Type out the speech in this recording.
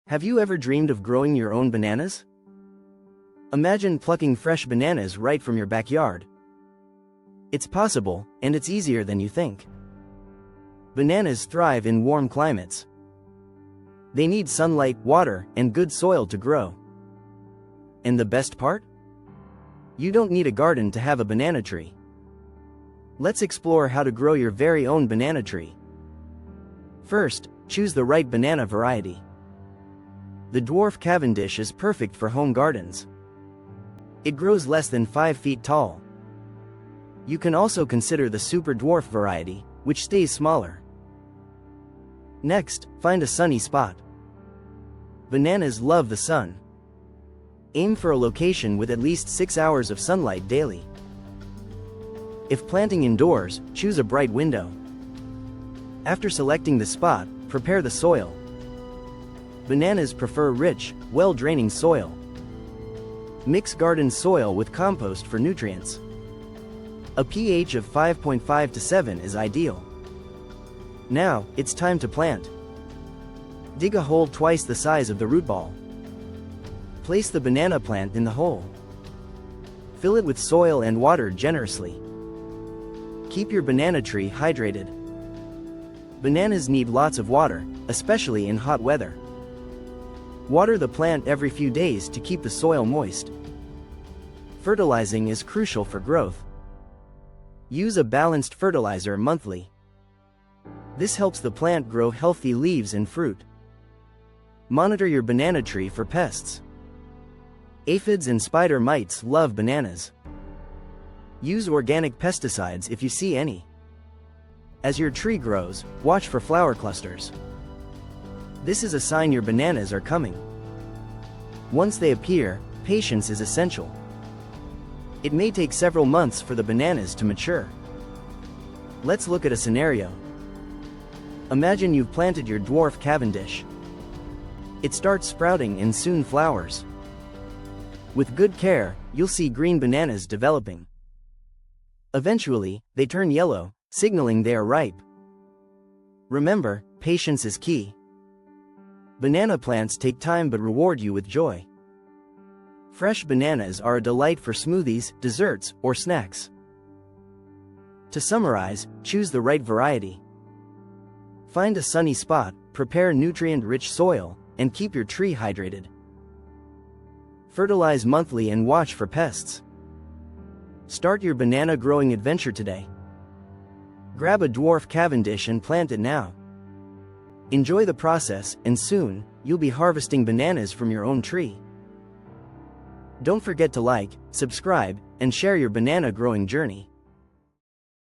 Have you ever dreamed of growing your own bananas? Imagine plucking fresh bananas right from your backyard. It's possible, and it's easier than you think. Bananas thrive in warm climates. They need sunlight, water, and good soil to grow. And the best part? You don't need a garden to have a banana tree. Let's explore how to grow your very own banana tree. First, choose the right banana variety. The Dwarf Cavendish is perfect for home gardens. It grows less than 5 feet tall. You can also consider the Super Dwarf variety, which stays smaller. Next, find a sunny spot. Bananas love the sun. Aim for a location with at least 6 hours of sunlight daily. If planting indoors, choose a bright window. After selecting the spot, prepare the soil. Bananas prefer rich, well-draining soil. Mix garden soil with compost for nutrients. A pH of 5.5 to 7 is ideal. Now, it's time to plant. Dig a hole twice the size of the root ball. Place the banana plant in the hole. Fill it with soil and water generously. Keep your banana tree hydrated. Bananas need lots of water, especially in hot weather. Water the plant every few days to keep the soil moist. Fertilizing is crucial for growth. Use a balanced fertilizer monthly. This helps the plant grow healthy leaves and fruit. Monitor your banana tree for pests. Aphids and spider mites love bananas. Use organic pesticides if you see any. As your tree grows, watch for flower clusters. This is a sign your bananas are coming. Once they appear, patience is essential. It may take several months for the bananas to mature. Let's look at a scenario. Imagine you've planted your Dwarf Cavendish. It starts sprouting and soon flowers. With good care, you'll see green bananas developing. Eventually, they turn yellow, signaling they are ripe. Remember, patience is key. Banana plants take time but reward you with joy. Fresh bananas are a delight for smoothies, desserts, or snacks. To summarize, choose the right variety. Find a sunny spot, prepare nutrient-rich soil, and keep your tree hydrated. Fertilize monthly and watch for pests. Start your banana growing adventure today. Grab a Dwarf Cavendish and plant it now. Enjoy the process, and soon, you'll be harvesting bananas from your own tree. Don't forget to like, subscribe, and share your banana growing journey.